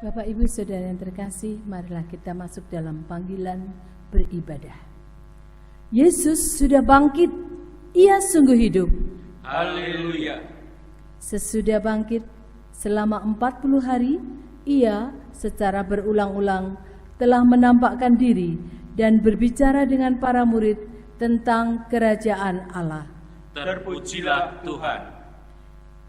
Bapak, Ibu, Saudara yang terkasih, marilah kita masuk dalam panggilan beribadah. Yesus sudah bangkit, Ia sungguh hidup. Haleluya. Sesudah bangkit, selama 40 hari, Ia secara berulang-ulang telah menampakkan diri dan berbicara dengan para murid tentang kerajaan Allah. Terpujilah Tuhan.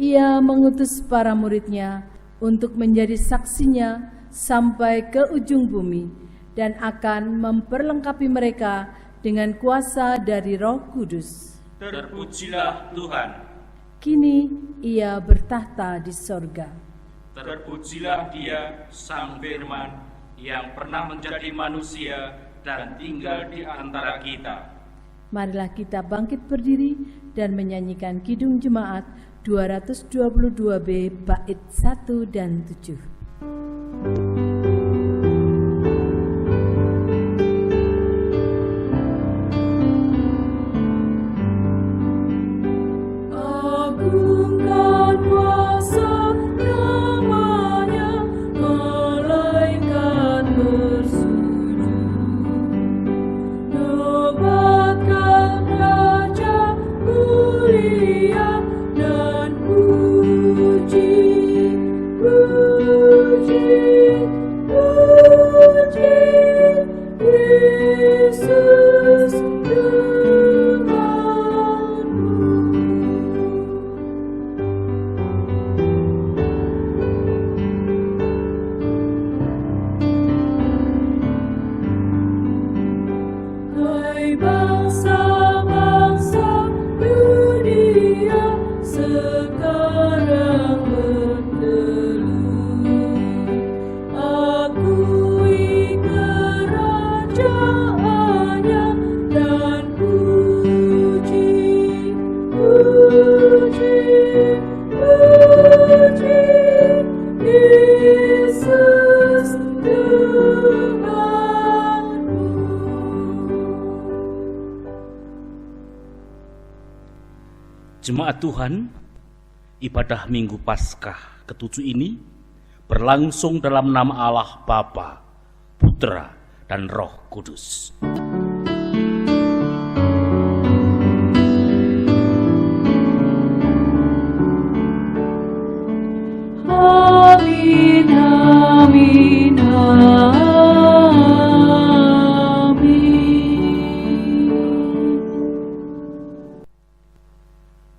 Ia mengutus para muridnya untuk menjadi saksinya sampai ke ujung bumi dan akan memperlengkapi mereka dengan kuasa dari Roh Kudus. Terpujilah Tuhan. Kini Ia bertahta di sorga. Terpujilah Dia, Sang Firman, yang pernah menjadi manusia dan tinggal di antara kita. Marilah kita bangkit berdiri dan menyanyikan Kidung Jemaat 222B bait 1 dan 7. Agungkan kuasa namanya, malaikat bersujud. Nobatkan Raja mulia dan puji, puji, puji Yesus Tuhanmu. Hai bangsa-bangsa dunia sekarang bertelut, akui kerajaannya dan puji, puji, puji Yesus Tuhanmu. Jemaat Tuhan, ibadah Minggu Paskah ke-7 ini berlangsung dalam nama Allah Bapa, Putra, dan Roh Kudus. Amin, amin, amin.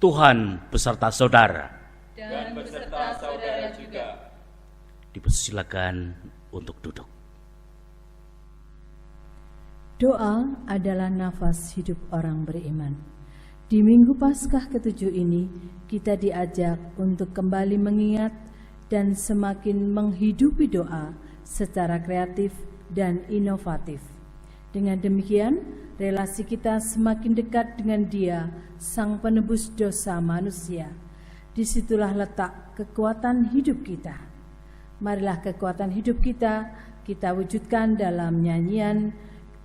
Tuhan beserta saudara. Dan beserta saudara juga. Dipersilakan untuk duduk. Doa adalah nafas hidup orang beriman. Di Minggu Paskah ke-7 ini, kita diajak untuk kembali mengingat dan semakin menghidupi doa secara kreatif dan inovatif. Dengan demikian, relasi kita semakin dekat dengan Dia, Sang Penebus dosa manusia. Disitulah letak kekuatan hidup kita. Marilah kekuatan hidup kita wujudkan dalam nyanyian.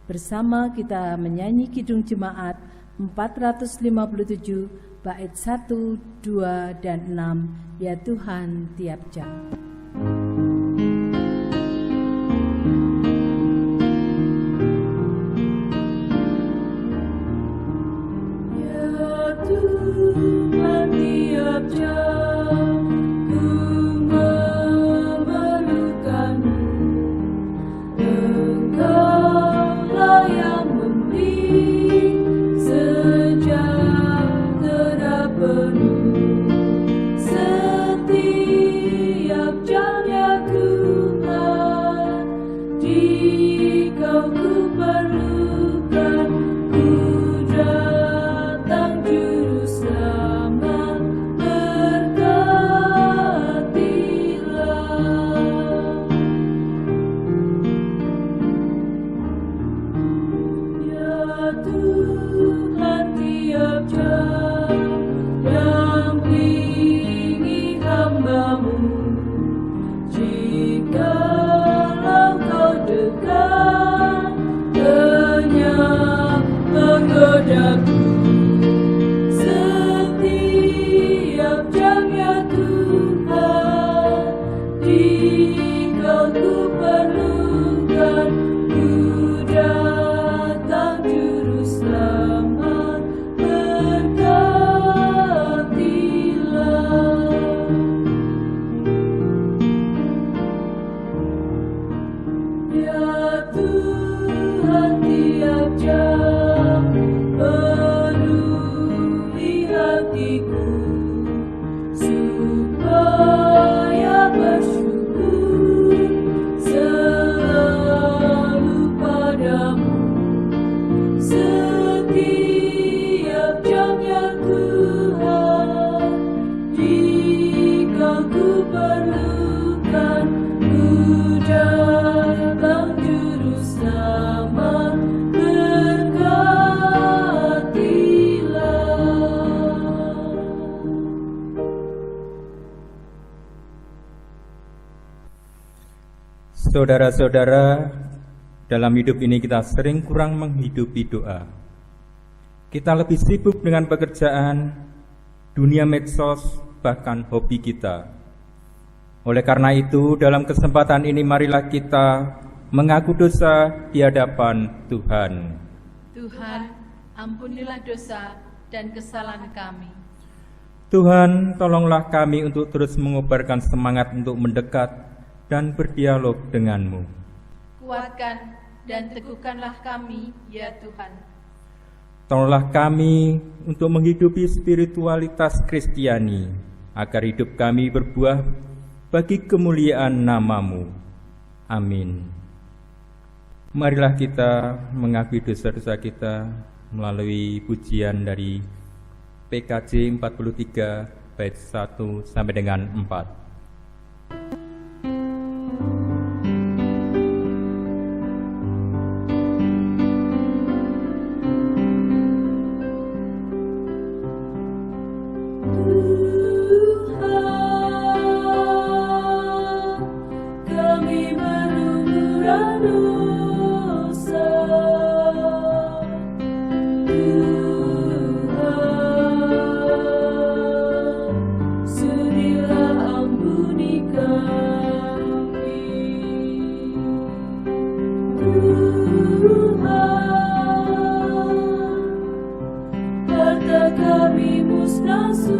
Bersama kita menyanyi Kidung Jemaat 457 bait 1, 2, dan 6, Ya Tuhan tiap jam. Ya Tuhan tiap jam ku memerlukanmu, Engkaulah yang memberi sejahtera penuh. Setiap jam ya Tuhan, di Kau ku perlukan, ku datang juru selamat, berkatilah. Ya Tuhan tiap jam yang supaya bersyukur selalu padamu setiap jamnya Tuhan. Jika ku perlukan ucapan juru selamat, Saudara-saudara, dalam hidup ini kita sering kurang menghidupi doa. Kita lebih sibuk dengan pekerjaan, dunia medsos, bahkan hobi kita. Oleh karena itu, dalam kesempatan ini marilah kita mengaku dosa di hadapan Tuhan. Tuhan, ampunilah dosa dan kesalahan kami. Tuhan, tolonglah kami untuk terus mengobarkan semangat untuk mendekat dan berdialog denganmu. Kuatkan dan teguhkanlah kami, ya Tuhan. Tolonglah kami untuk menghidupi spiritualitas Kristiani, agar hidup kami berbuah bagi kemuliaan nama-Mu. Amin. Marilah kita mengakui dosa-dosa kita melalui pujian dari PKJ 43 bait 1 sampai dengan 4. Kami musnah sudah.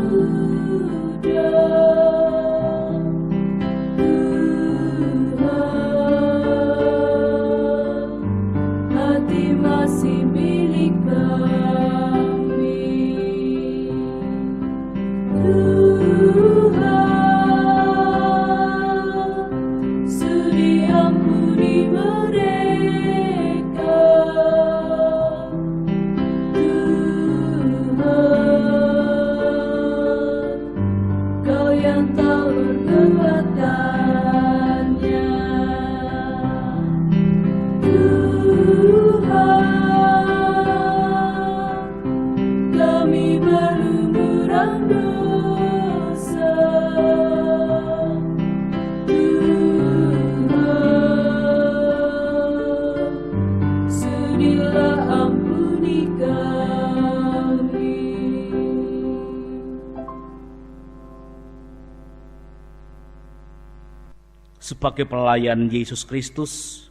Sebagai pelayan Yesus Kristus,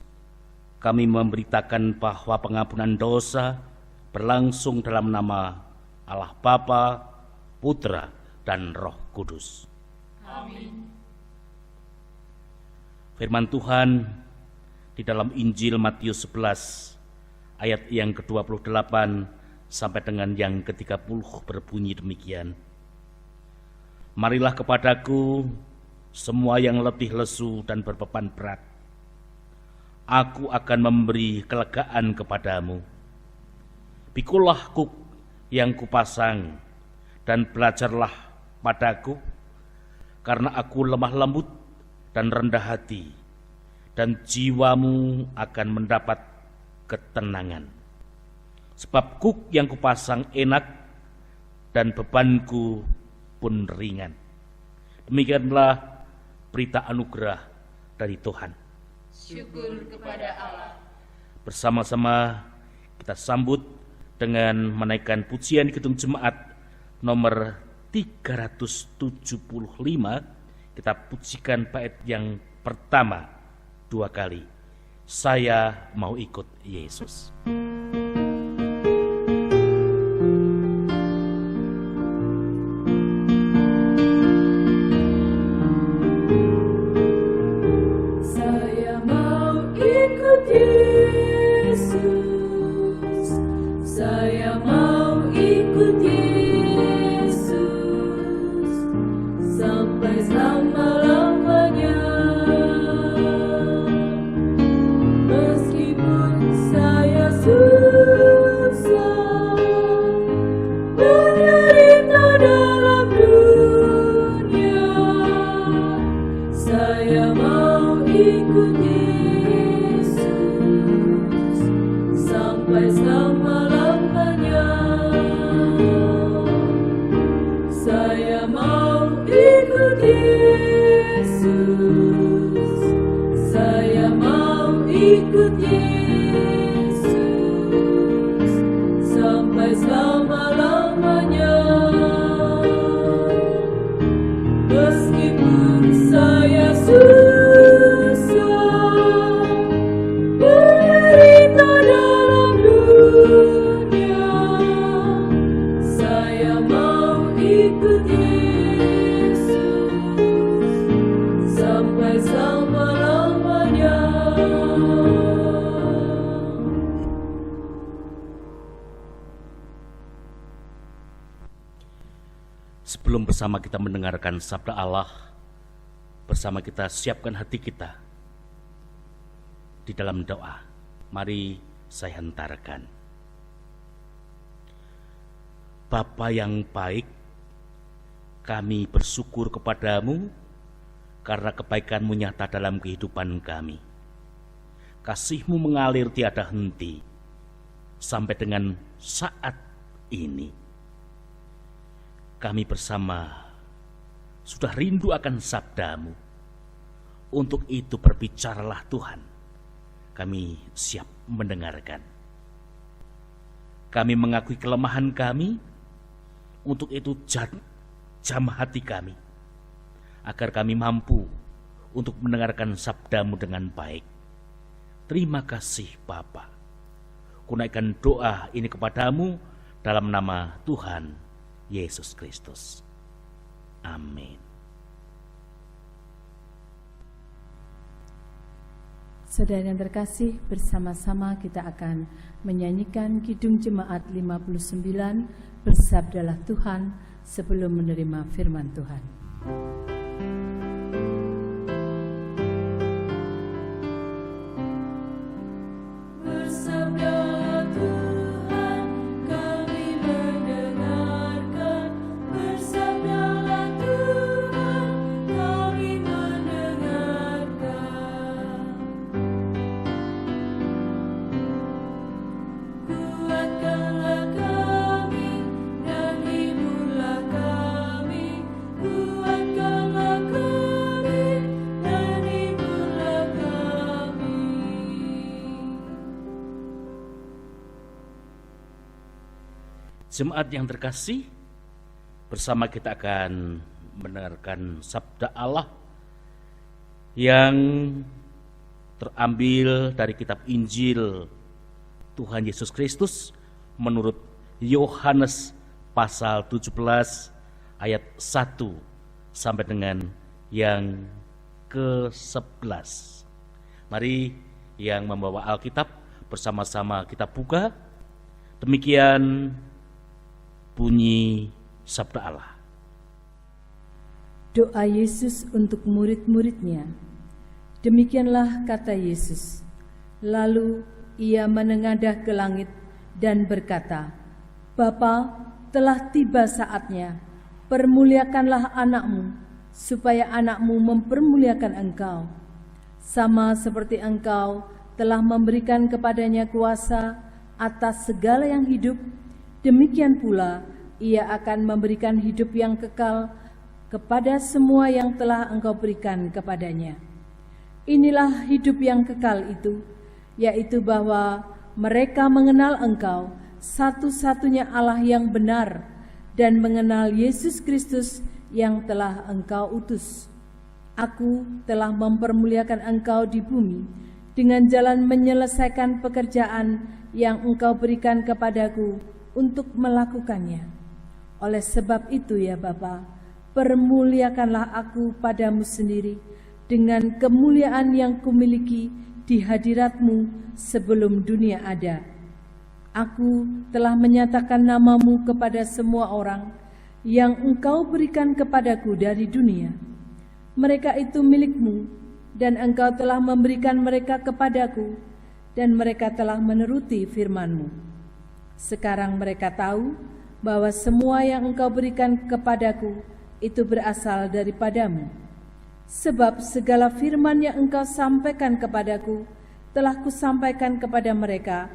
kami memberitakan bahwa pengampunan dosa berlangsung dalam nama Allah Bapa, Putra, dan Roh Kudus. Amin. Firman Tuhan di dalam Injil Matius 11 ayat yang ke-28 sampai dengan yang ke-30 berbunyi demikian. Marilah kepadaku semua yang letih lesu dan berbeban berat, aku akan memberi kelegaan kepadamu. Pikulah kuk yang kupasang dan belajarlah padaku, karena aku lemah lembut dan rendah hati, dan jiwamu akan mendapat ketenangan. Sebab kuk yang kupasang enak dan bebanku pun ringan. Demikianlah berita anugerah dari Tuhan. Syukur kepada Allah. Bersama-sama kita sambut dengan menaikkan pujian di Kidung Jemaat nomor 375. Kita pujikan bait yang pertama 2 kali. Saya mau ikut Yesus. Saya mau ikut Yesus. Saya mau ikut Yesus. Saya mau ikut Yesus sampai selama-lamanya. Meskipun saya susah menderita dalam dunia, saya mau ikut Yesus sampai selama-lamanya. Sebelum bersama kita mendengarkan sabda Allah, bersama kita siapkan hati kita di dalam doa. Mari saya hantarkan. Bapa yang baik, kami bersyukur kepadamu karena kebaikan-Mu nyata dalam kehidupan kami. Kasih-Mu mengalir tiada henti sampai dengan saat ini. Kami bersama sudah rindu akan sabda-Mu. Untuk itu berbicaralah Tuhan. Kami siap mendengarkan. Kami mengakui kelemahan kami. Untuk itu jamah hati kami, agar kami mampu untuk mendengarkan sabda-Mu dengan baik. Terima kasih Bapa. Kunaikkan doa ini kepadamu dalam nama Tuhan Yesus Kristus. Amin. Saudara yang terkasih, bersama-sama kita akan menyanyikan Kidung Jemaat 59, Bersabdalah Tuhan, sebelum menerima firman Tuhan. Bersabdalah Tuhan, kami mendengarkan. Bersabdalah Tuhan, kami mendengarkan. Kuatkanlah kami dan hiburlah kami. Kuatkanlah kami dan hiburlah kami. Jemaat yang terkasih, bersama kita akan mendengarkan sabda Allah yang terambil dari kitab Injil Tuhan Yesus Kristus menurut Yohanes pasal 17 ayat 1 sampai dengan yang ke-11. Mari yang membawa Alkitab bersama-sama kita buka. Demikian bunyi sabda Allah. Doa Yesus untuk murid-muridnya. Demikianlah kata Yesus. Lalu ia menengadah ke langit dan berkata, Bapa, telah tiba saatnya. Permuliakanlah anakmu, supaya anakmu mempermuliakan engkau. Sama seperti engkau telah memberikan kepadanya kuasa atas segala yang hidup, demikian pula ia akan memberikan hidup yang kekal kepada semua yang telah engkau berikan kepadanya. Inilah hidup yang kekal itu, yaitu bahwa mereka mengenal engkau, satu-satunya Allah yang benar, dan mengenal Yesus Kristus yang telah engkau utus. Aku telah mempermuliakan engkau di bumi dengan jalan menyelesaikan pekerjaan yang engkau berikan kepadaku untuk melakukannya. Oleh sebab itu ya Bapa, permuliakanlah aku padamu sendiri dengan kemuliaan yang kumiliki di hadiratmu sebelum dunia ada. Aku telah menyatakan namamu kepada semua orang yang engkau berikan kepadaku dari dunia. Mereka itu milikmu, dan engkau telah memberikan mereka kepadaku, dan mereka telah menuruti firman-Mu. Sekarang mereka tahu bahwa semua yang engkau berikan kepadaku itu berasal daripadamu. Sebab segala firman yang engkau sampaikan kepadaku telah kusampaikan kepada mereka,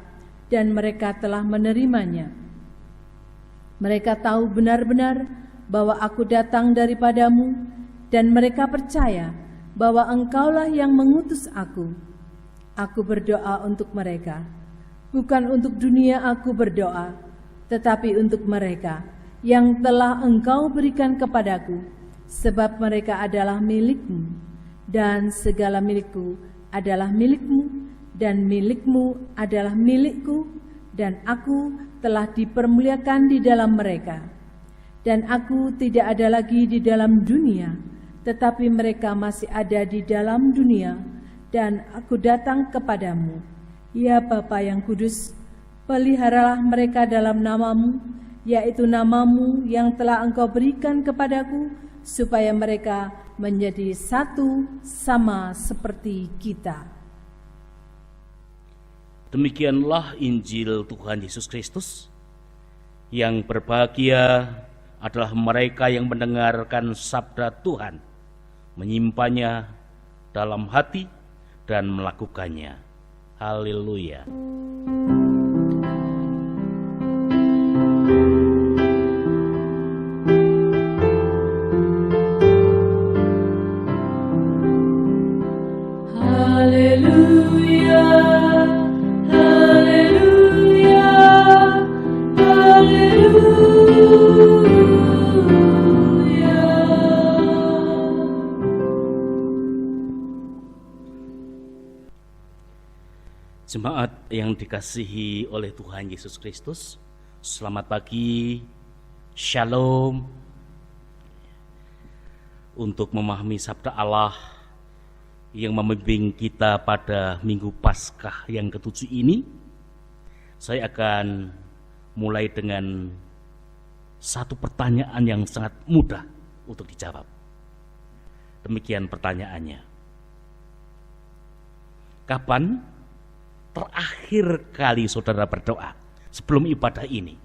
dan mereka telah menerimanya. Mereka tahu benar-benar bahwa aku datang daripadamu, dan mereka percaya bahwa Engkaulah yang mengutus aku. Aku berdoa untuk mereka, bukan untuk dunia aku berdoa, tetapi untuk mereka yang telah Engkau berikan kepadaku, sebab mereka adalah milik-Mu, dan segala milikku adalah milik-Mu, dan milik-Mu adalah milikku, dan aku telah dipermuliakan di dalam mereka. Dan aku tidak ada lagi di dalam dunia, tetapi mereka masih ada di dalam dunia, dan aku datang kepadamu. Ya Bapa yang kudus, peliharalah mereka dalam nama-Mu, yaitu nama-Mu yang telah Engkau berikan kepadaku, supaya mereka menjadi satu sama seperti kita. Demikianlah Injil Tuhan Yesus Kristus. Yang berbahagia adalah mereka yang mendengarkan sabda Tuhan, menyimpannya dalam hati dan melakukannya. Haleluya. Haleluya, haleluya, haleluya. Jemaat yang dikasihi oleh Tuhan Yesus Kristus, selamat pagi, shalom. Untuk memahami sabda Allah yang membimbing kita pada Minggu Paskah yang ke-7 ini, saya akan mulai dengan satu pertanyaan yang sangat mudah untuk dijawab. Demikian pertanyaannya. Kapan terakhir kali saudara berdoa sebelum ibadah ini?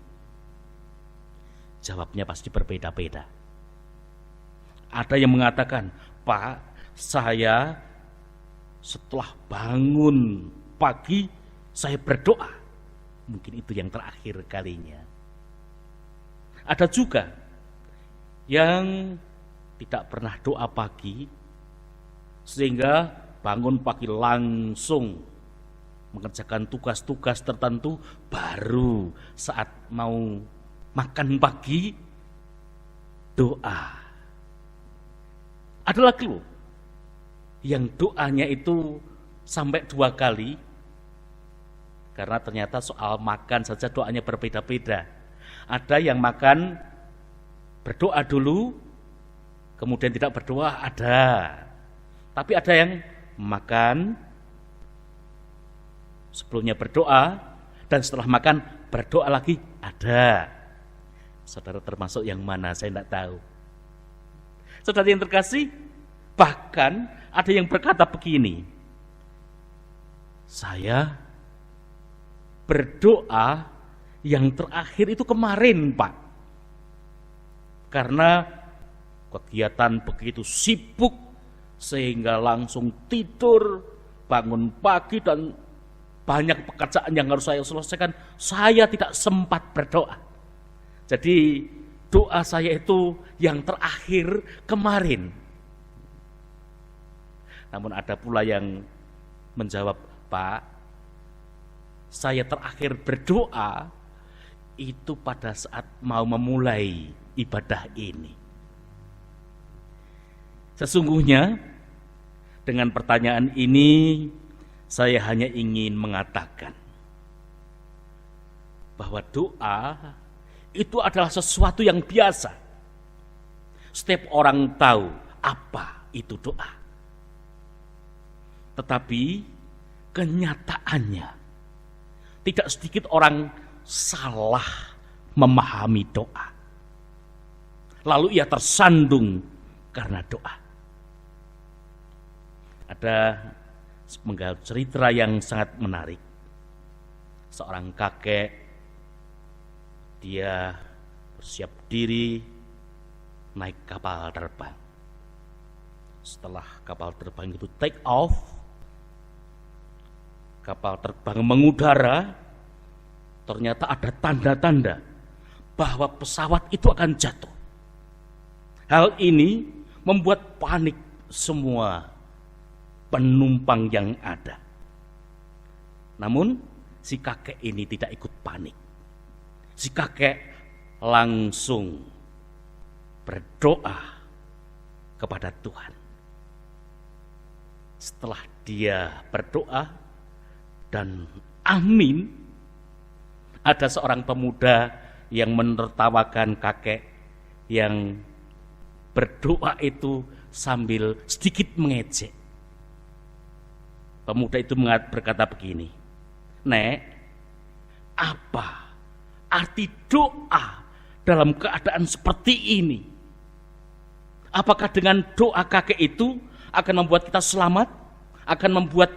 Jawabnya pasti berbeda-beda. Ada yang mengatakan, Pak, saya setelah bangun pagi saya berdoa. Mungkin itu yang terakhir kalinya. Ada juga yang tidak pernah doa pagi, sehingga bangun pagi langsung mengerjakan tugas-tugas tertentu, baru saat mau makan pagi doa. Ada lagi loh yang doanya itu sampai 2 kali, karena ternyata soal makan saja doanya berbeda-beda. Ada yang makan berdoa dulu, kemudian tidak berdoa, ada. Tapi ada yang makan sebelumnya berdoa, dan setelah makan berdoa lagi, ada. Saudara termasuk yang mana, saya tidak tahu. Saudara yang terkasih, bahkan ada yang berkata begini, saya berdoa yang terakhir itu kemarin, Pak, karena kegiatan begitu sibuk sehingga langsung tidur, bangun pagi dan banyak pekerjaan yang harus saya selesaikan, saya tidak sempat berdoa. Jadi doa saya itu yang terakhir kemarin. Namun ada pula yang menjawab, Pak, saya terakhir berdoa itu pada saat mau memulai ibadah ini. Sesungguhnya dengan pertanyaan ini saya hanya ingin mengatakan bahwa doa itu adalah sesuatu yang biasa. Setiap orang tahu apa itu doa. Tetapi kenyataannya tidak sedikit orang salah memahami doa. Lalu ia tersandung karena doa. Ada sepenggal cerita yang sangat menarik. Seorang kakek, dia bersiap diri naik kapal terbang. Setelah kapal terbang itu take off, kapal terbang mengudara, ternyata ada tanda-tanda bahwa pesawat itu akan jatuh. Hal ini membuat panik semua penumpang yang ada. Namun si kakek ini tidak ikut panik. Si kakek langsung berdoa kepada Tuhan. Setelah dia berdoa dan amin, ada seorang pemuda yang menertawakan kakek yang berdoa itu sambil sedikit mengejek. Pemuda itu berkata begini, "Nek, apa arti doa dalam keadaan seperti ini? Apakah dengan doa kakek itu akan membuat kita selamat? Akan membuat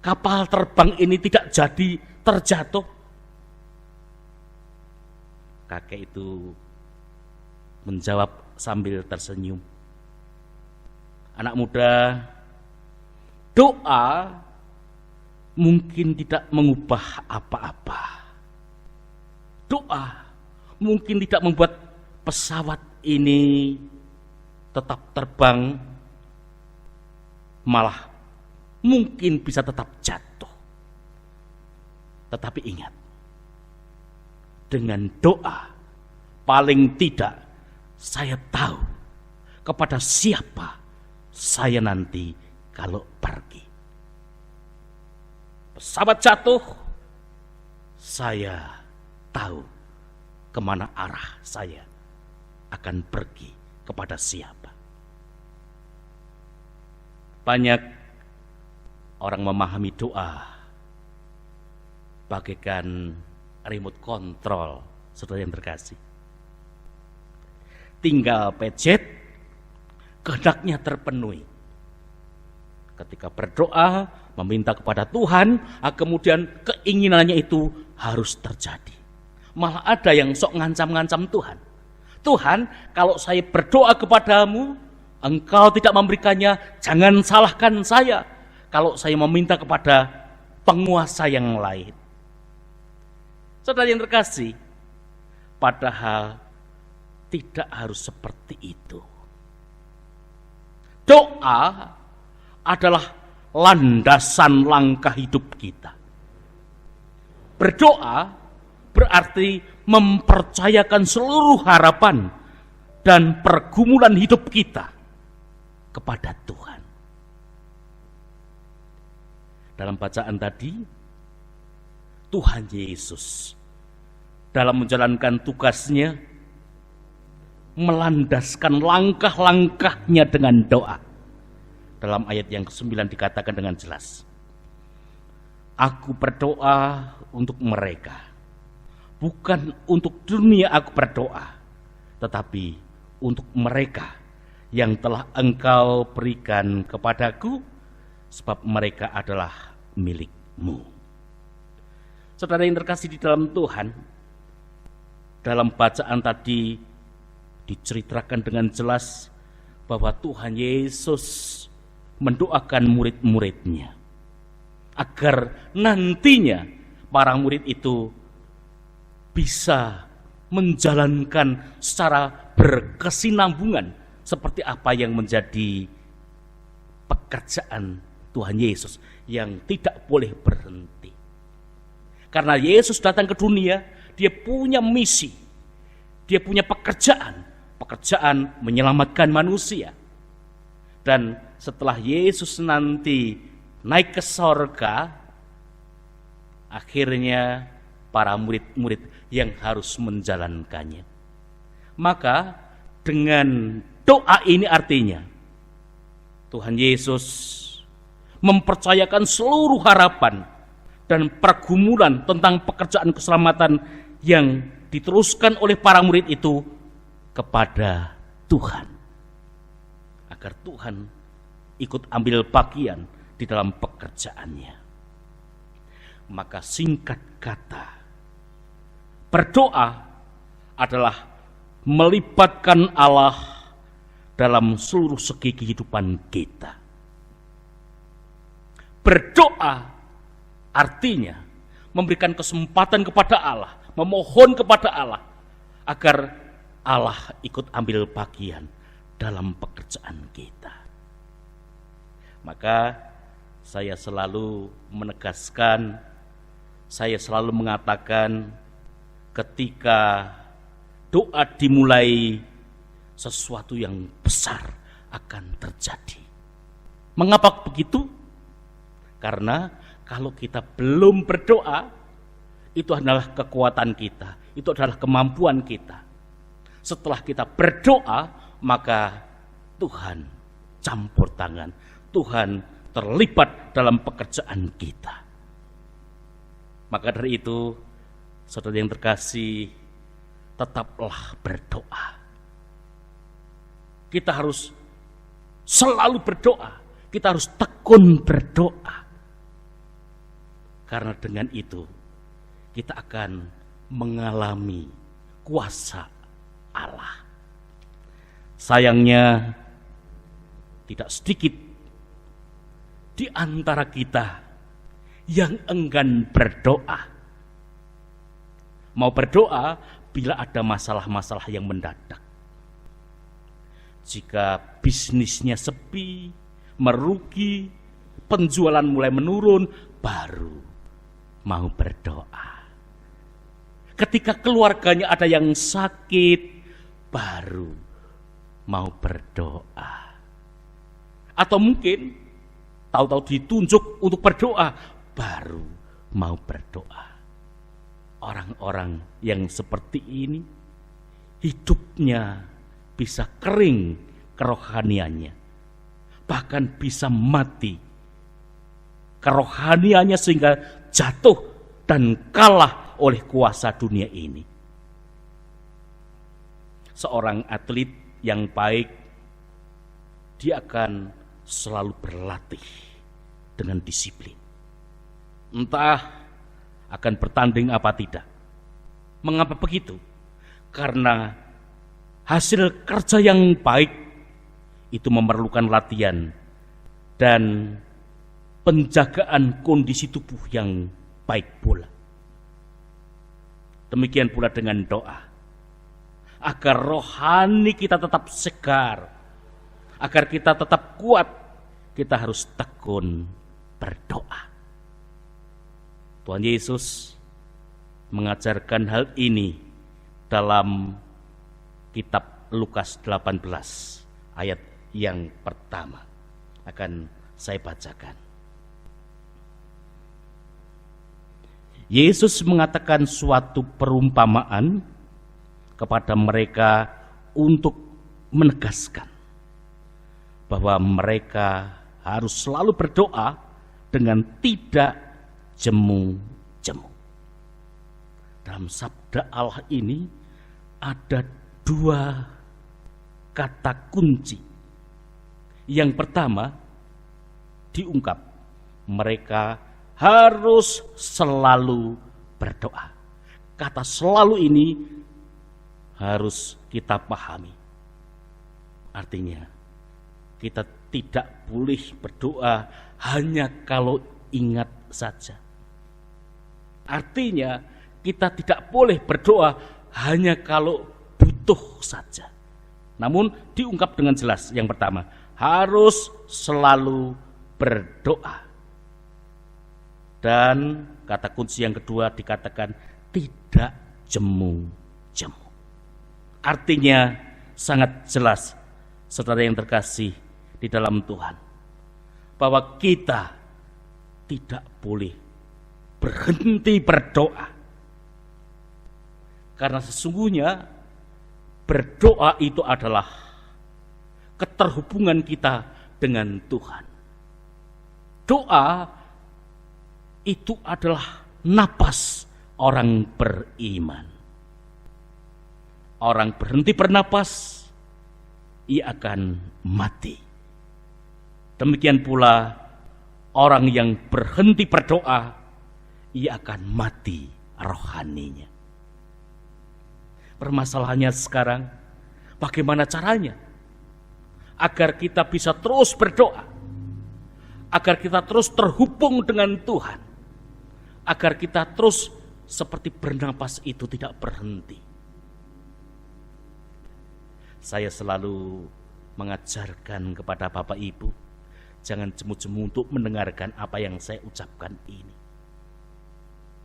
kapal terbang ini tidak jadi terjatuh?" Kakek itu menjawab sambil tersenyum, "Anak muda, doa mungkin tidak mengubah apa-apa. Doa mungkin tidak membuat pesawat ini tetap terbang, malah mungkin bisa tetap jatuh. Tetapi ingat, dengan doa paling tidak saya tahu kepada siapa saya nanti kalau pergi. Pesawat jatuh, saya tahu kemana arah saya akan pergi, kepada siapa." Banyak orang memahami doa bagaikan remote control, saudara yang terkasih. Tinggal pencet, kehendaknya terpenuhi. Ketika berdoa, meminta kepada Tuhan, kemudian keinginannya itu harus terjadi. Malah ada yang sok ngancam-ngancam Tuhan. "Tuhan, kalau saya berdoa kepadamu, Engkau tidak memberikannya, jangan salahkan saya kalau saya meminta kepada penguasa yang lain." Saudara yang terkasih, padahal tidak harus seperti itu. Doa adalah landasan langkah hidup kita. Berdoa berarti mempercayakan seluruh harapan dan pergumulan hidup kita kepada Tuhan. Dalam bacaan tadi, Tuhan Yesus dalam menjalankan tugasnya melandaskan langkah-langkahnya dengan doa. Dalam ayat yang ke-9 dikatakan dengan jelas, "Aku berdoa untuk mereka, bukan untuk dunia aku berdoa, tetapi untuk mereka yang telah Engkau berikan kepadaku, sebab mereka adalah milik-Mu." Saudara yang terkasih di dalam Tuhan, dalam bacaan tadi diceritakan dengan jelas bahwa Tuhan Yesus mendoakan murid-muridnya agar nantinya para murid itu bisa menjalankan secara berkesinambungan seperti apa yang menjadi pekerjaan Tuhan Yesus yang tidak boleh berhenti. Karena Yesus datang ke dunia, dia punya misi, dia punya pekerjaan menyelamatkan manusia. Dan setelah Yesus nanti naik ke sorga, akhirnya para murid-murid yang harus menjalankannya. Maka dengan doa ini artinya Tuhan Yesus mempercayakan seluruh harapan dan pergumulan tentang pekerjaan keselamatan yang diteruskan oleh para murid itu kepada Tuhan, agar Tuhan ikut ambil bagian di dalam pekerjaannya. Maka singkat kata, berdoa adalah melibatkan Allah dalam seluruh segi kehidupan kita. Berdoa artinya memberikan kesempatan kepada Allah, memohon kepada Allah agar Allah ikut ambil bagian dalam pekerjaan kita. Maka saya selalu menegaskan, saya selalu mengatakan, ketika doa dimulai, sesuatu yang besar akan terjadi. Mengapa begitu? Karena kalau kita belum berdoa, itu adalah kekuatan kita, itu adalah kemampuan kita. Setelah kita berdoa, maka Tuhan campur tangan, Tuhan terlibat dalam pekerjaan kita. Maka dari itu, saudara yang terkasih, tetaplah berdoa. Kita harus selalu berdoa, kita harus tekun berdoa. Karena dengan itu, kita akan mengalami kuasa Allah. Sayangnya, tidak sedikit di antara kita yang enggan berdoa. Mau berdoa bila ada masalah-masalah yang mendadak. Jika bisnisnya sepi, merugi, penjualan mulai menurun, baru mau berdoa. Ketika keluarganya ada yang sakit, baru mau berdoa. Atau mungkin tahu-tahu ditunjuk untuk berdoa, baru mau berdoa. Orang-orang yang seperti ini, hidupnya bisa kering kerohaniannya, bahkan bisa mati kerohaniannya sehingga jatuh dan kalah oleh kuasa dunia ini. Seorang atlet yang baik, dia akan selalu berlatih dengan disiplin. Entah akan bertanding apa tidak. Mengapa begitu? Karena hasil kerja yang baik itu memerlukan latihan dan penjagaan kondisi tubuh yang baik pula. Demikian pula dengan doa. Agar rohani kita tetap segar, agar kita tetap kuat, kita harus tekun berdoa. Tuhan Yesus mengajarkan hal ini dalam kitab Lukas 18 ayat yang pertama. Akan saya bacakan. Yesus mengatakan suatu perumpamaan kepada mereka untuk menegaskan bahwa mereka harus selalu berdoa dengan tidak jemu-jemu. Dalam sabda Allah ini ada dua kata kunci. Yang pertama diungkap, mereka harus selalu berdoa. Kata selalu ini harus kita pahami. Artinya, kita tidak boleh berdoa hanya kalau ingat saja. Artinya, kita tidak boleh berdoa hanya kalau butuh saja. Namun diungkap dengan jelas. Yang pertama, harus selalu berdoa. Dan kata kunci yang kedua dikatakan tidak jemu-jemu. Artinya sangat jelas, saudara yang terkasih di dalam Tuhan, bahwa kita tidak boleh berhenti berdoa. Karena sesungguhnya berdoa itu adalah keterhubungan kita dengan Tuhan. Doa itu adalah napas orang beriman. Orang berhenti bernapas, ia akan mati. Demikian pula orang yang berhenti berdoa, ia akan mati rohaninya. Permasalahannya sekarang, bagaimana caranya agar kita bisa terus berdoa, agar kita terus terhubung dengan Tuhan, agar kita terus seperti bernapas itu tidak berhenti. Saya selalu mengajarkan kepada Bapak Ibu, jangan jemu-jemu untuk mendengarkan apa yang saya ucapkan ini.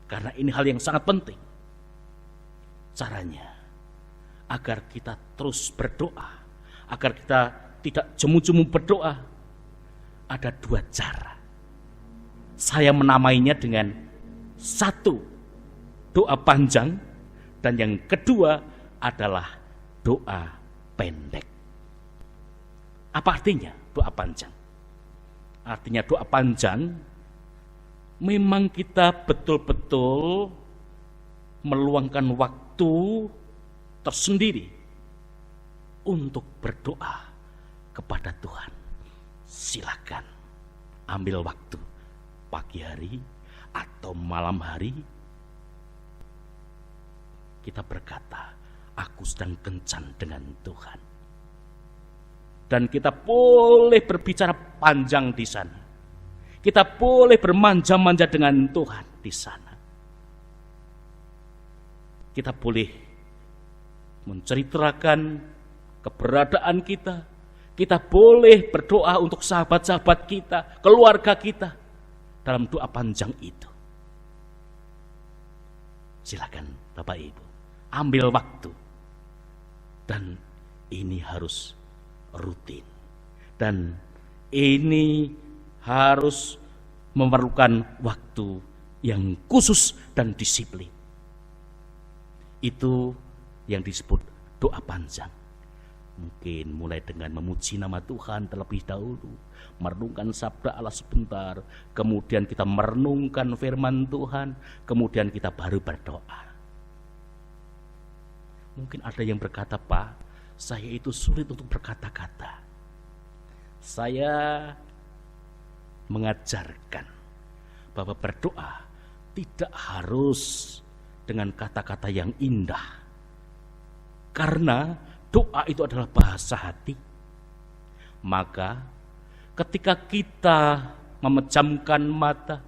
Karena ini hal yang sangat penting. Caranya, agar kita terus berdoa, agar kita tidak jemu-jemu berdoa, ada 2 cara. Saya menamainya dengan 1, doa panjang, dan yang kedua adalah doa pendek. Apa artinya doa panjang? Artinya doa panjang memang kita betul-betul meluangkan waktu tersendiri untuk berdoa kepada Tuhan. Silakan ambil waktu pagi hari atau malam hari, kita berkata, aku sedang kencan dengan Tuhan. Dan kita boleh berbicara panjang di sana. Kita boleh bermanja-manja dengan Tuhan di sana. Kita boleh menceritakan keberadaan kita. Kita boleh berdoa untuk sahabat-sahabat kita, keluarga kita dalam doa panjang itu. Silakan Bapak Ibu, ambil waktu. Dan ini harus rutin. Dan ini harus memerlukan waktu yang khusus dan disiplin. Itu yang disebut doa panjang. Mungkin mulai dengan memuji nama Tuhan terlebih dahulu, merenungkan sabda Allah sebentar, kemudian kita merenungkan firman Tuhan, kemudian kita baru berdoa. Mungkin ada yang berkata, Pak, saya itu sulit untuk berkata-kata. Saya mengajarkan bahwa berdoa tidak harus dengan kata-kata yang indah. Karena doa itu adalah bahasa hati. Maka ketika kita memejamkan mata,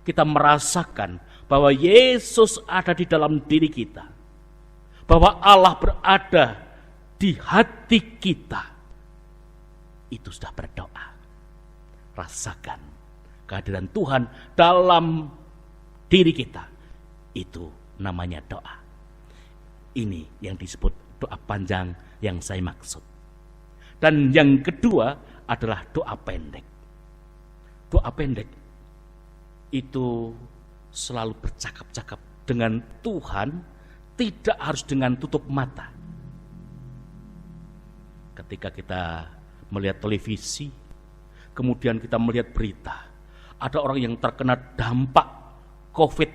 kita merasakan bahwa Yesus ada di dalam diri kita, bahwa Allah berada di hati kita, itu sudah berdoa. Rasakan kehadiran Tuhan dalam diri kita, itu namanya doa. Ini yang disebut doa panjang yang saya maksud. Dan yang kedua adalah doa pendek. Doa pendek itu selalu bercakap-cakap dengan Tuhan, tidak harus dengan tutup mata. Ketika kita melihat televisi, kemudian kita melihat berita, ada orang yang terkena dampak COVID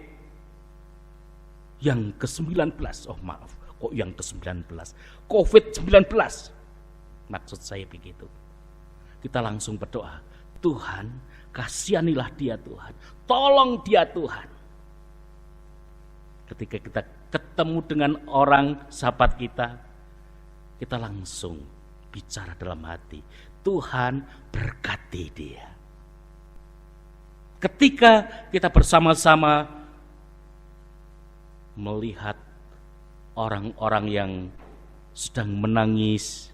yang ke-19, kok yang ke-19? COVID-19. Maksud saya begitu. Kita langsung berdoa, Tuhan, kasihanilah dia Tuhan. Tolong dia Tuhan. Ketika kita ketemu dengan orang sahabat kita, kita langsung bicara dalam hati, Tuhan berkati dia. Ketika kita bersama-sama melihat orang-orang yang sedang menangis,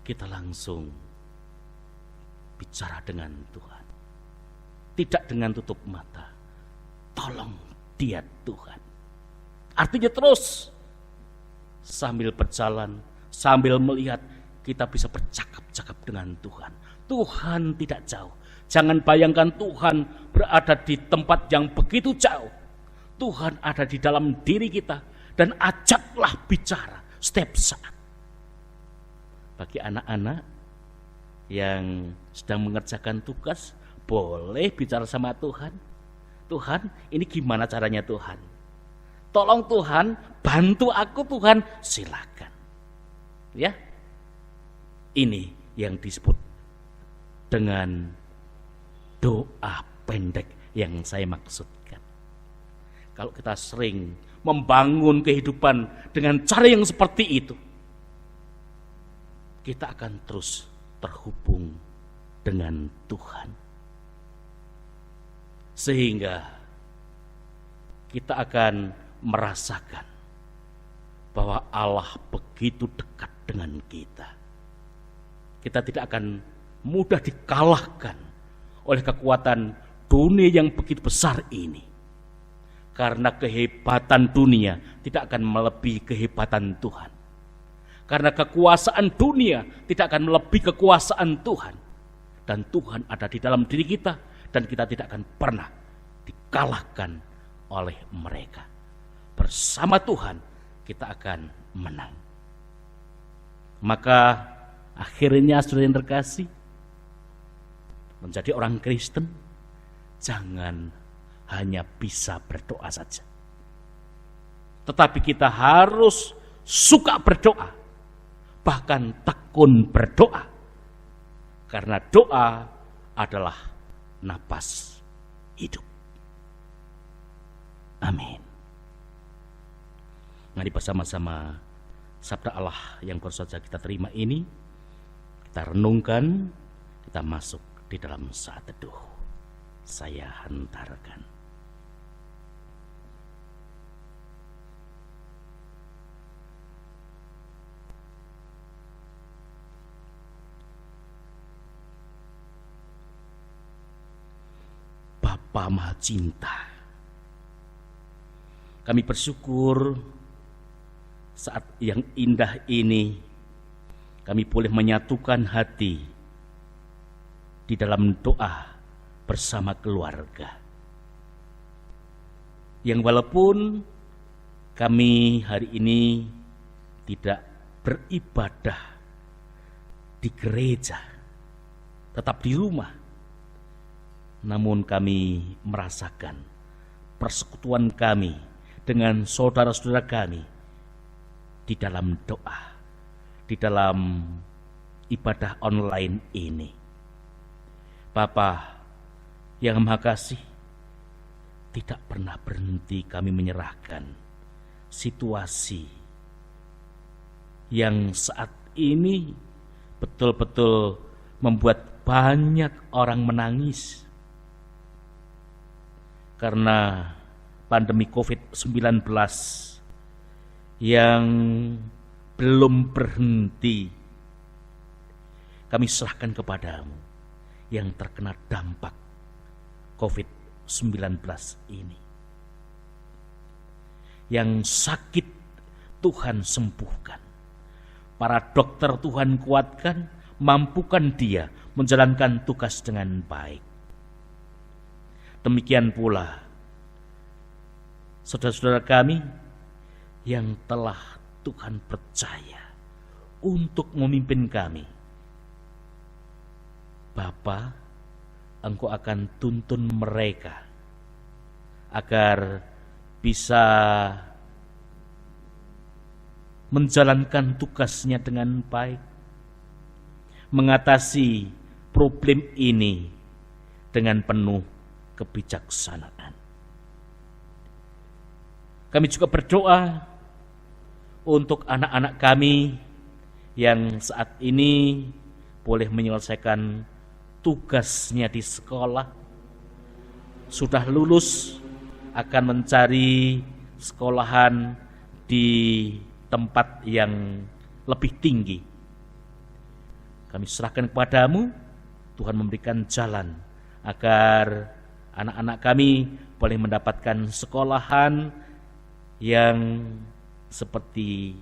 kita langsung bicara dengan Tuhan. Tidak dengan tutup mata. Tolong dia Tuhan. Artinya terus sambil berjalan, sambil melihat, kita bisa bercakap-cakap dengan Tuhan. Tuhan tidak jauh. Jangan bayangkan Tuhan berada di tempat yang begitu jauh. Tuhan ada di dalam diri kita, dan ajaklah bicara setiap saat. Bagi anak-anak yang sedang mengerjakan tugas, boleh bicara sama Tuhan. Tuhan, ini gimana caranya Tuhan? Tolong Tuhan, bantu aku Tuhan, silakan. Ya, ini yang disebut dengan doa pendek yang saya maksudkan. Kalau kita sering membangun kehidupan dengan cara yang seperti itu, kita akan terus terhubung dengan Tuhan. Sehingga kita akan merasakan bahwa Allah begitu dekat dengan kita. Kita tidak akan mudah dikalahkan oleh kekuatan dunia yang begitu besar ini. Karena kehebatan dunia tidak akan melebihi kehebatan Tuhan. Karena kekuasaan dunia tidak akan melebihi kekuasaan Tuhan. Dan Tuhan ada di dalam diri kita, dan kita tidak akan pernah dikalahkan oleh mereka. Bersama Tuhan kita akan menang. Maka akhirnya saudara yang terkasih, menjadi orang Kristen jangan hanya bisa berdoa saja, tetapi kita harus suka berdoa, bahkan tekun berdoa, karena doa adalah napas hidup. Amin. Mari bersama-sama sabda Allah yang baru saja kita terima ini kita renungkan, kita masuk di dalam saat teduh. Saya hantarkan. Bapa Maha Cinta, kami bersyukur saat yang indah ini kami boleh menyatukan hati di dalam doa bersama keluarga. Yang walaupun kami hari ini tidak beribadah di gereja, tetap di rumah, namun kami merasakan persekutuan kami dengan saudara-saudara kami di dalam doa, di dalam ibadah online ini. Bapa yang Maha Kasih, tidak pernah berhenti kami menyerahkan situasi yang saat ini betul-betul membuat banyak orang menangis karena pandemi COVID-19 yang belum berhenti. Kami serahkan kepadamu yang terkena dampak COVID-19 ini. Yang sakit Tuhan sembuhkan. Para dokter Tuhan kuatkan, mampukan dia menjalankan tugas dengan baik. Demikian pula saudara-saudara kami yang telah Tuhan percaya untuk memimpin kami. Bapa, Engkau akan tuntun mereka agar bisa menjalankan tugasnya dengan baik, mengatasi problem ini dengan penuh kebijaksanaan. Kami juga berdoa untuk anak-anak kami yang saat ini boleh menyelesaikan tugasnya di sekolah, sudah lulus, akan mencari sekolahan di tempat yang lebih tinggi. Kami serahkan kepadamu, Tuhan memberikan jalan agar anak-anak kami boleh mendapatkan sekolahan yang seperti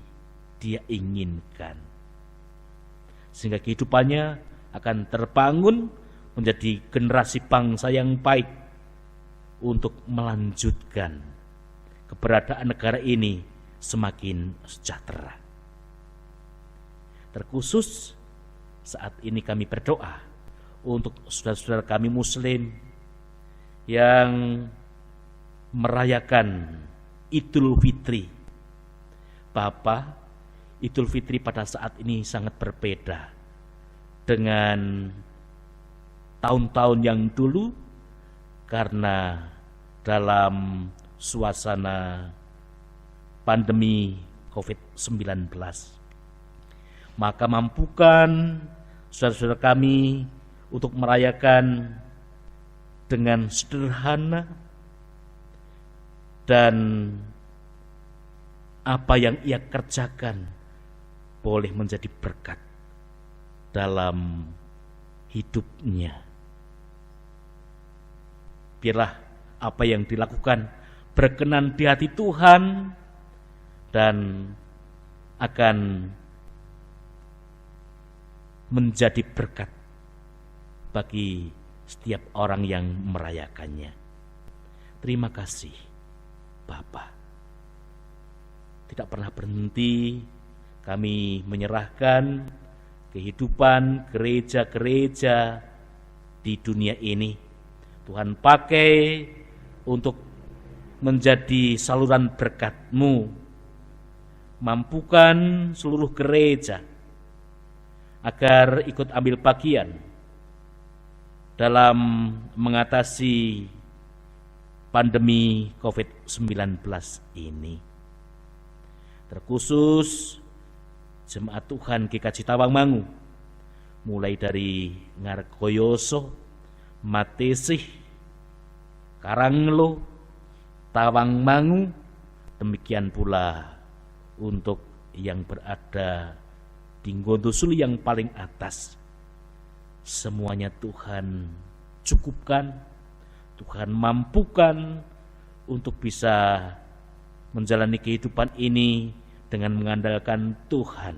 dia inginkan, sehingga kehidupannya akan terbangun menjadi generasi bangsa yang baik untuk melanjutkan keberadaan negara ini semakin sejahtera. Terkhusus saat ini kami berdoa untuk saudara-saudara kami Muslim yang merayakan Idul Fitri. Bapa, Idul Fitri pada saat ini sangat berbeda dengan tahun-tahun yang dulu, karena dalam suasana pandemi COVID-19. Maka mampukan saudara-saudara kami untuk merayakan dengan sederhana, dan apa yang ia kerjakan boleh menjadi berkat dalam hidupnya. Biarlah apa yang dilakukan berkenan di hati Tuhan dan akan menjadi berkat bagi setiap orang yang merayakannya. Terima kasih Bapa. Tidak pernah berhenti kami menyerahkan kehidupan gereja-gereja di dunia ini. Tuhan pakai untuk menjadi saluran berkat-Mu. Mampukan seluruh gereja agar ikut ambil bagian dalam mengatasi pandemi COVID-19 ini. Terkhusus Jemaat Tuhan GKJ Tawangmangu, mulai dari Ngargoyoso, Matesih, Karanglo, Tawangmangu, demikian pula untuk yang berada di Ngondosuli yang paling atas. Semuanya Tuhan cukupkan, Tuhan mampukan untuk bisa menjalani kehidupan ini dengan mengandalkan Tuhan.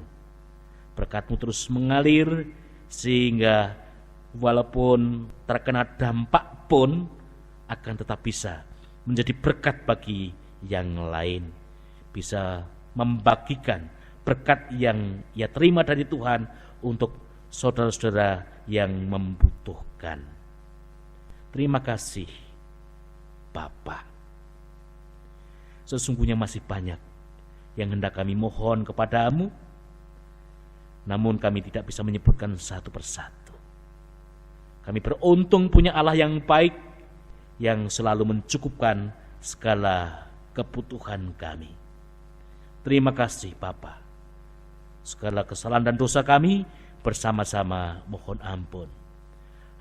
Berkat-Mu terus mengalir sehingga walaupun terkena dampak pun akan tetap bisa menjadi berkat bagi yang lain. Bisa membagikan berkat yang ia terima dari Tuhan untuk saudara-saudara yang membutuhkan. Terima kasih Bapa. Sesungguhnya masih banyak yang hendak kami mohon kepadamu, namun kami tidak bisa menyebutkan satu persatu. Kami beruntung punya Allah yang baik, yang selalu mencukupkan segala kebutuhan kami. Terima kasih Bapa. Segala kesalahan dan dosa kami bersama-sama mohon ampun.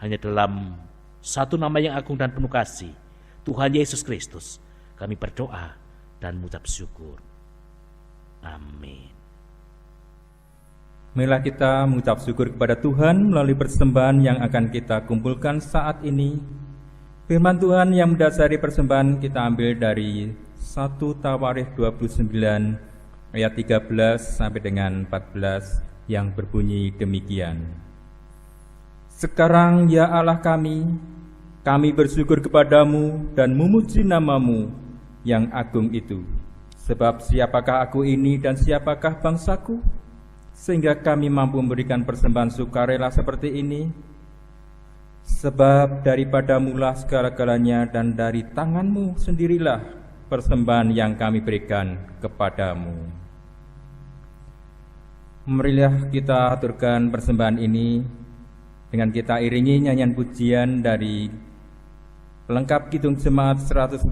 Hanya dalam satu nama yang agung dan penuh kasih, Tuhan Yesus Kristus, kami berdoa dan mengucap syukur. Amin. Marilah kita mengucap syukur kepada Tuhan melalui persembahan yang akan kita kumpulkan saat ini. Firman Tuhan yang mendasari persembahan kita ambil dari 1 Tawarikh 29 ayat 13 sampai dengan 14 yang berbunyi demikian. Sekarang ya Allah kami bersyukur kepadamu dan memuji namamu yang agung itu. Sebab siapakah aku ini dan siapakah bangsaku, sehingga kami mampu memberikan persembahan sukarela seperti ini? Sebab daripadamulah segala-galanya dan dari tanganmu sendirilah persembahan yang kami berikan kepadamu. Marilah kita aturkan persembahan ini dengan kita iringi nyanyian pujian dari pelengkap Kidung Jemaat 148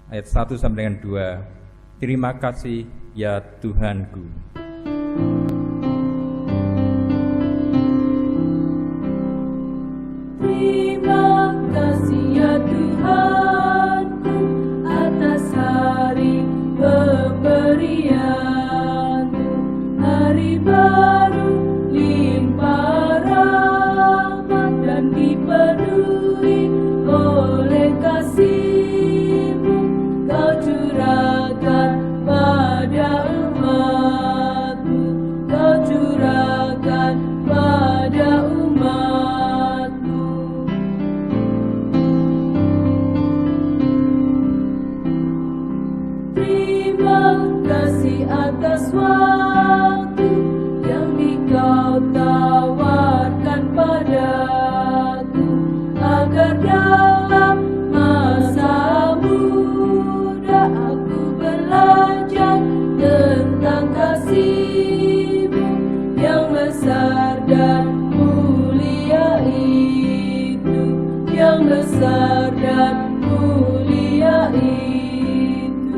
ayat 1 sampai dengan 2. Terima kasih ya Tuhanku. Terima kasih ya Tuhanku atas hari pemberian-Mu, hari baru limpah rahmat dan dipenuhi oleh kasih-Mu. Kau curahkan pada umat-Mu, Kau curahkan pada umat-Mu. Terima kasih atas waktu yang Kau tawarkan padaku, agar dalam masa muda aku belajar tentang kasih-Mu yang besar dan mulia itu, yang besar dan mulia itu.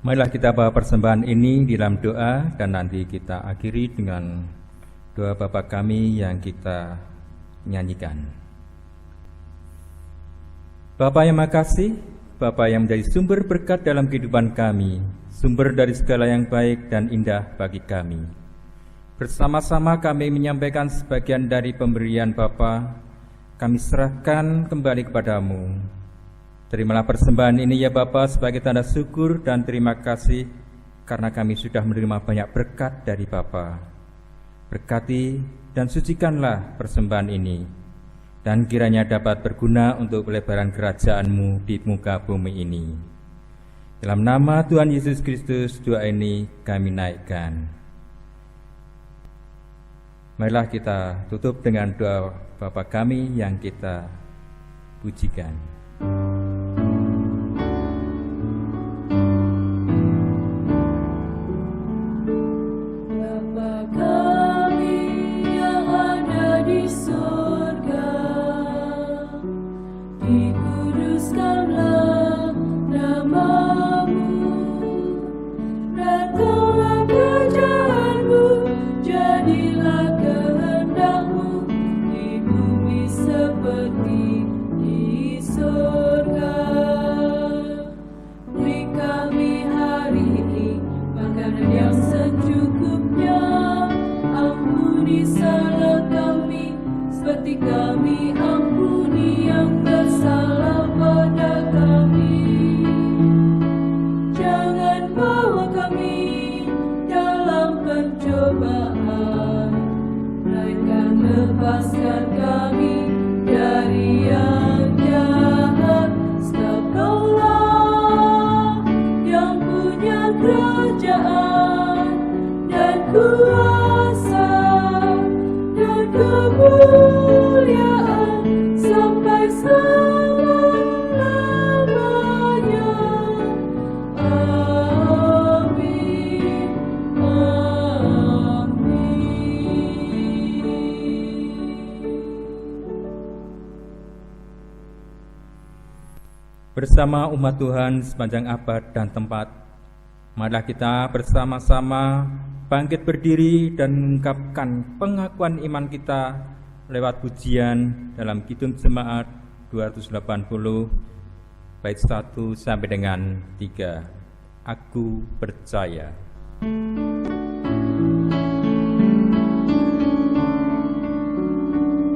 Marilah kita bawa persembahan ini di dalam doa dan nanti kita akhiri dengan doa Bapa kami yang kita nyanyikan. Bapa yang makasih, Bapa yang menjadi sumber berkat dalam kehidupan kami, sumber dari segala yang baik dan indah bagi kami. Bersama-sama kami menyampaikan sebagian dari pemberian Bapa, kami serahkan kembali kepadamu. Terimalah persembahan ini ya Bapa sebagai tanda syukur dan terima kasih karena kami sudah menerima banyak berkat dari Bapa. Berkati dan sucikanlah persembahan ini, dan kiranya dapat berguna untuk pelebaran kerajaan-Mu di muka bumi ini. Dalam nama Tuhan Yesus Kristus doa ini kami naikkan. Marilah kita tutup dengan doa Bapa kami yang kita pujikan. Lepaskan kami dari yang jahat, sebab Kaulah yang punya kerajaan dan kuasa dan kemuliaan sampai selama-lamanya. Amin. Bersama umat Tuhan sepanjang abad dan tempat, marilah kita bersama-sama bangkit berdiri dan mengungkapkan pengakuan iman kita lewat pujian dalam Kidung Jemaat 280 bait 1 sampai dengan 3. Aku percaya.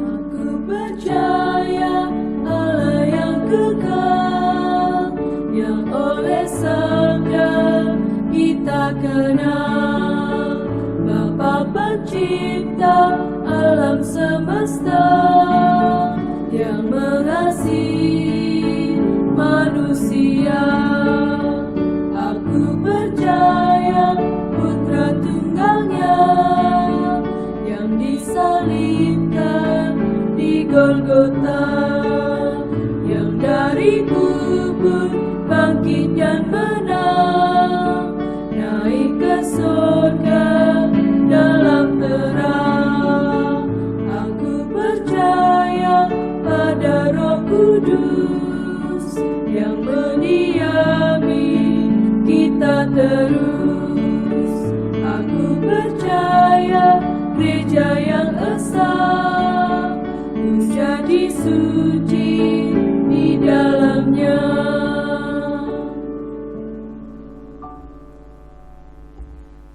Aku percaya Allah yang kekal, yang oleh Sabda kita kenal, Bapa pencipta alam semesta, yang mengasihi manusia. Aku percaya Putra Tunggalnya yang disalibkan di Golgota, yang dari kubur bangkit dan menang, naik ke surga dalam terang. Aku percaya pada Roh Kudus yang mendiami kita terus. Aku percaya gereja yang esa, jadi suci di dalamnya.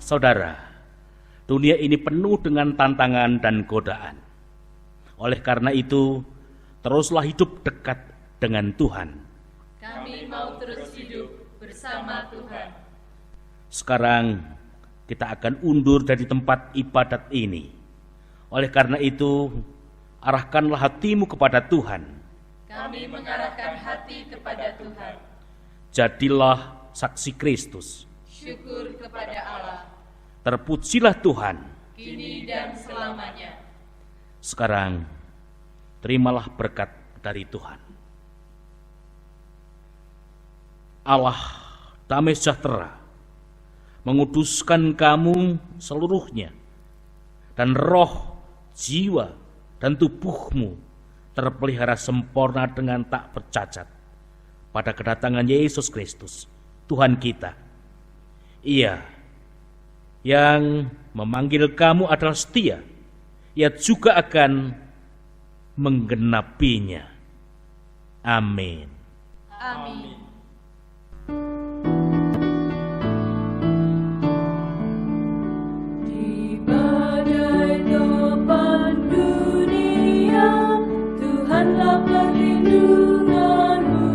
Saudara, dunia ini penuh dengan tantangan dan godaan. Oleh karena itu, teruslah hidup dekat dengan Tuhan. Kami mau terus hidup bersama Tuhan. Sekarang kita akan undur dari tempat ibadat ini. Oleh karena itu, arahkanlah hatimu kepada Tuhan. Kami mengarahkan hati kepada Tuhan. Jadilah saksi Kristus. Syukur kepada Allah. Terpujilah Tuhan. Kini dan selamanya. Sekarang, terimalah berkat dari Tuhan. Allah damai sejahtera menguduskan kamu seluruhnya, dan roh, jiwa, dan tubuhmu terpelihara sempurna dengan tak bercacat pada kedatangan Yesus Kristus, Tuhan kita. Ia yang memanggil kamu adalah setia, Ia juga akan menggenapinya. Amin. Amin. Di badai topan dunia, Tuhanlah perlindunganmu.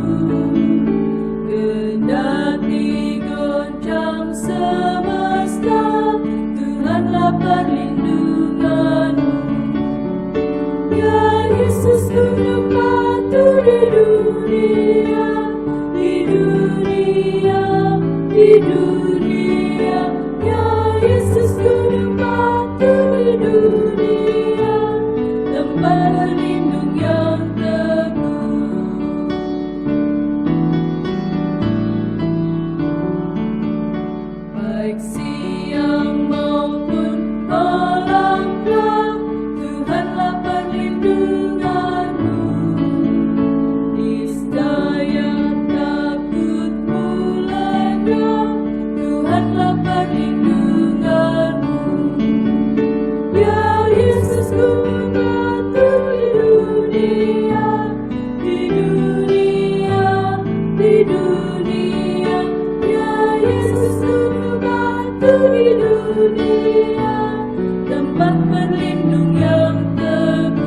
Kendati goncang semesta, Tuhanlah perlindunganmu. Ya Yesus, Guru patuh di dunia, di dunia, di dunia. Ya Yesus, Guru patuh di dunia, tempat berlindung yang teguh. Baik siang maupun malamnya, Tuhanlah perlindunganmu. Niscaya takut mulanya, Tuhanlah perlindunganmu. Ya Yesus, Guru patuh di dunia, di dunia, di dunia. Ya Yesus, Guru patuh di dunia, tempat berlindung yang teguh.